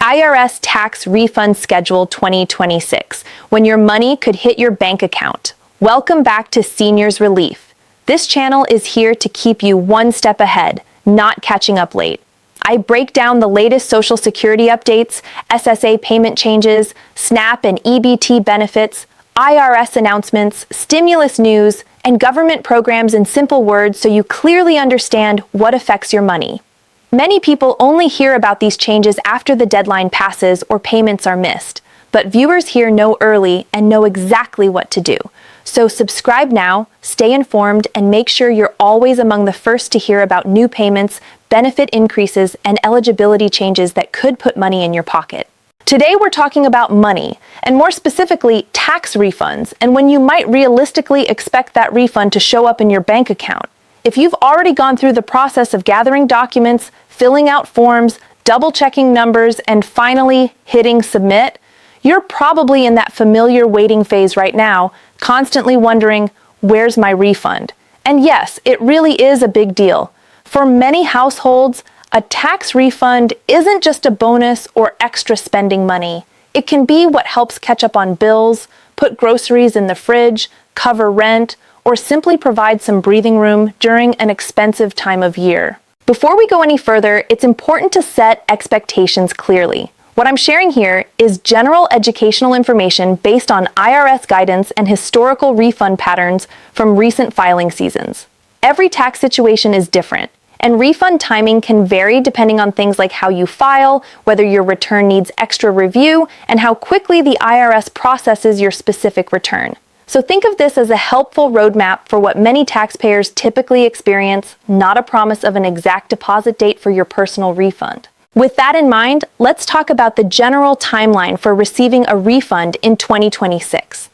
IRS Tax Refund Schedule 2026, when your money could hit your bank account. Welcome back to Seniors Relief. This channel is here to keep you one step ahead, not catching up late. I break down the latest Social Security updates, SSA payment changes, SNAP and EBT benefits, IRS announcements, stimulus news, and government programs in simple words so you clearly understand what affects your money. Many people only hear about these changes after the deadline passes or payments are missed, but viewers here know early and know exactly what to do. So subscribe now, stay informed, and make sure you're always among the first to hear about new payments, benefit increases, and eligibility changes that could put money in your pocket. Today we're talking about money, and more specifically, tax refunds, and when you might realistically expect that refund to show up in your bank account. If you've already gone through the process of gathering documents, filling out forms, double-checking numbers, and finally hitting submit, you're probably in that familiar waiting phase right now, constantly wondering, where's my refund? And yes, it really is a big deal. For many households, a tax refund isn't just a bonus or extra spending money. It can be what helps catch up on bills, put groceries in the fridge, cover rent, or simply provide some breathing room during an expensive time of year. Before we go any further, it's important to set expectations clearly. What I'm sharing here is general educational information based on IRS guidance and historical refund patterns from recent filing seasons. Every tax situation is different, and refund timing can vary depending on things like how you file, whether your return needs extra review, and how quickly the IRS processes your specific return. So think of this as a helpful roadmap for what many taxpayers typically experience, not a promise of an exact deposit date for your personal refund. With that in mind, let's talk about the general timeline for receiving a refund in 2026.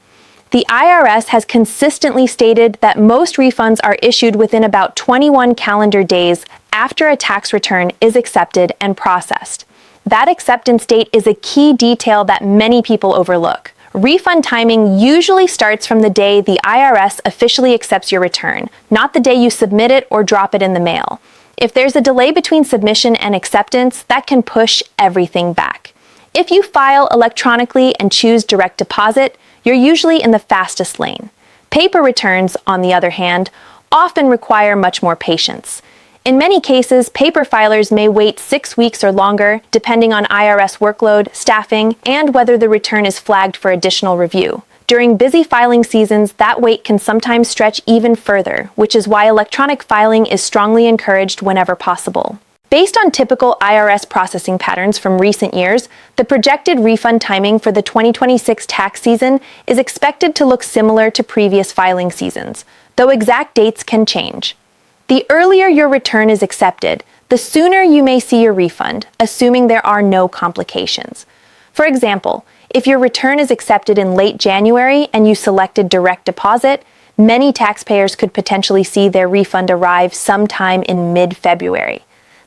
The IRS has consistently stated that most refunds are issued within about 21 calendar days after a tax return is accepted and processed. That acceptance date is a key detail that many people overlook. Refund timing usually starts from the day the IRS officially accepts your return, not the day you submit it or drop it in the mail. If there's a delay between submission and acceptance, that can push everything back. If you file electronically and choose direct deposit, you're usually in the fastest lane. Paper returns, on the other hand, often require much more patience. In many cases, paper filers may wait 6 weeks or longer, depending on IRS workload, staffing, and whether the return is flagged for additional review. During busy filing seasons, that wait can sometimes stretch even further, which is why electronic filing is strongly encouraged whenever possible. Based on typical IRS processing patterns from recent years, the projected refund timing for the 2026 tax season is expected to look similar to previous filing seasons, though exact dates can change. The earlier your return is accepted, the sooner you may see your refund, assuming there are no complications. For example, if your return is accepted in late January and you selected direct deposit, many taxpayers could potentially see their refund arrive sometime in mid-February.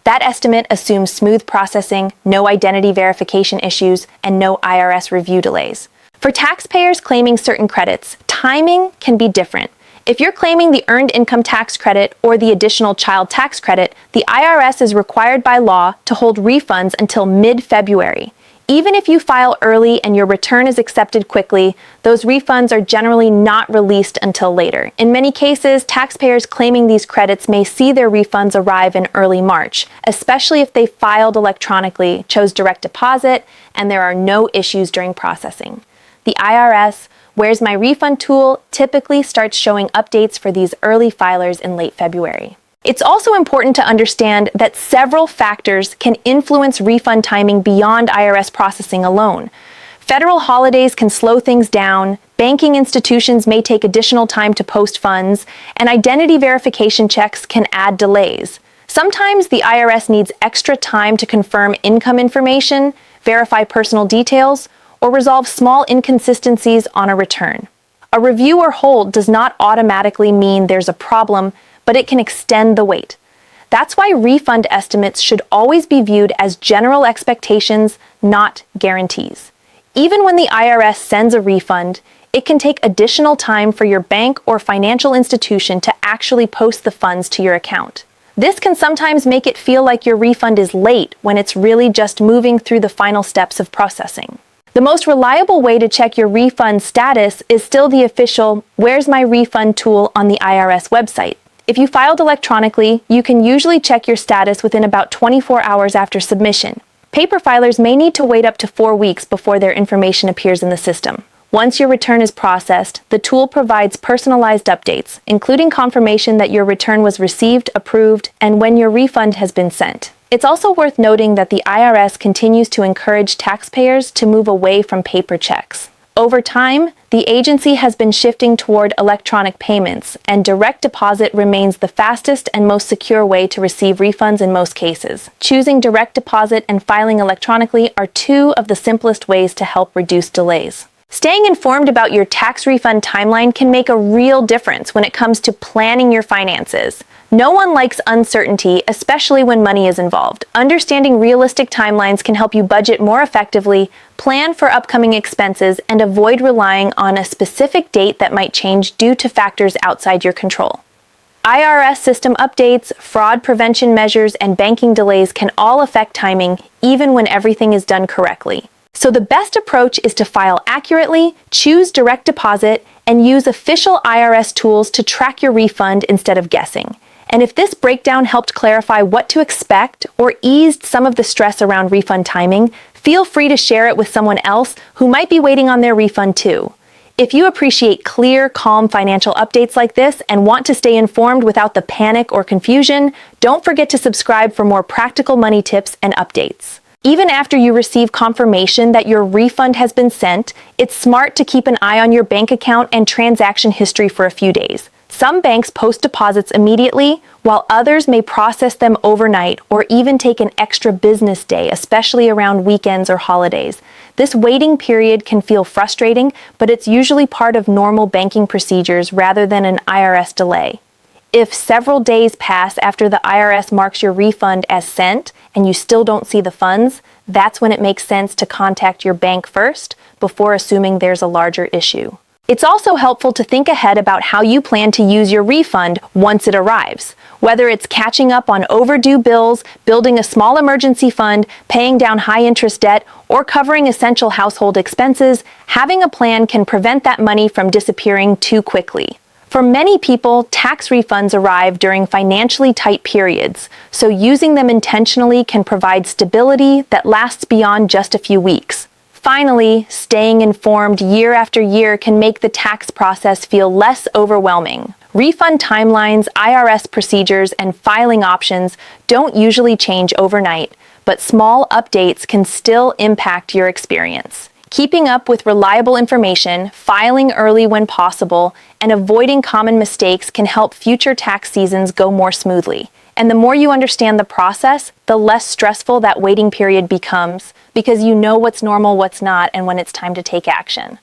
That estimate assumes smooth processing, no identity verification issues, and no IRS review delays. For taxpayers claiming certain credits, timing can be different. If you're claiming the Earned Income Tax Credit or the Additional Child Tax Credit, the IRS is required by law to hold refunds until mid-February. Even if you file early and your return is accepted quickly, those refunds are generally not released until later. In many cases, taxpayers claiming these credits may see their refunds arrive in early March, especially if they filed electronically, chose direct deposit, and there are no issues during processing. The IRS Where's My Refund tool typically starts showing updates for these early filers in late February. It's also important to understand that several factors can influence refund timing beyond IRS processing alone. Federal holidays can slow things down, banking institutions may take additional time to post funds, and identity verification checks can add delays. Sometimes the IRS needs extra time to confirm income information, verify personal details, or resolve small inconsistencies on a return. A review or hold does not automatically mean there's a problem, but it can extend the wait. That's why refund estimates should always be viewed as general expectations, not guarantees. Even when the IRS sends a refund, it can take additional time for your bank or financial institution to actually post the funds to your account. This can sometimes make it feel like your refund is late when it's really just moving through the final steps of processing. The most reliable way to check your refund status is still the official "Where's My Refund" tool on the IRS website. If you filed electronically, you can usually check your status within about 24 hours after submission. Paper filers may need to wait up to 4 weeks before their information appears in the system. Once your return is processed, the tool provides personalized updates, including confirmation that your return was received, approved, and when your refund has been sent. It's also worth noting that the IRS continues to encourage taxpayers to move away from paper checks. Over time, the agency has been shifting toward electronic payments, and direct deposit remains the fastest and most secure way to receive refunds in most cases. Choosing direct deposit and filing electronically are two of the simplest ways to help reduce delays. Staying informed about your tax refund timeline can make a real difference when it comes to planning your finances. No one likes uncertainty, especially when money is involved. Understanding realistic timelines can help you budget more effectively, plan for upcoming expenses, and avoid relying on a specific date that might change due to factors outside your control. IRS system updates, fraud prevention measures, and banking delays can all affect timing, even when everything is done correctly. So the best approach is to file accurately, choose direct deposit, and use official IRS tools to track your refund instead of guessing. And if this breakdown helped clarify what to expect or eased some of the stress around refund timing, feel free to share it with someone else who might be waiting on their refund too. If you appreciate clear, calm financial updates like this and want to stay informed without the panic or confusion, don't forget to subscribe for more practical money tips and updates. Even after you receive confirmation that your refund has been sent, it's smart to keep an eye on your bank account and transaction history for a few days. Some banks post deposits immediately, while others may process them overnight or even take an extra business day, especially around weekends or holidays. This waiting period can feel frustrating, but it's usually part of normal banking procedures rather than an IRS delay. If several days pass after the IRS marks your refund as sent and you still don't see the funds, that's when it makes sense to contact your bank first before assuming there's a larger issue. It's also helpful to think ahead about how you plan to use your refund once it arrives. Whether it's catching up on overdue bills, building a small emergency fund, paying down high-interest debt, or covering essential household expenses, having a plan can prevent that money from disappearing too quickly. For many people, tax refunds arrive during financially tight periods, so using them intentionally can provide stability that lasts beyond just a few weeks. Finally, staying informed year after year can make the tax process feel less overwhelming. Refund timelines, IRS procedures, and filing options don't usually change overnight, but small updates can still impact your experience. Keeping up with reliable information, filing early when possible, and avoiding common mistakes can help future tax seasons go more smoothly. And the more you understand the process, the less stressful that waiting period becomes, because you know what's normal, what's not, and when it's time to take action.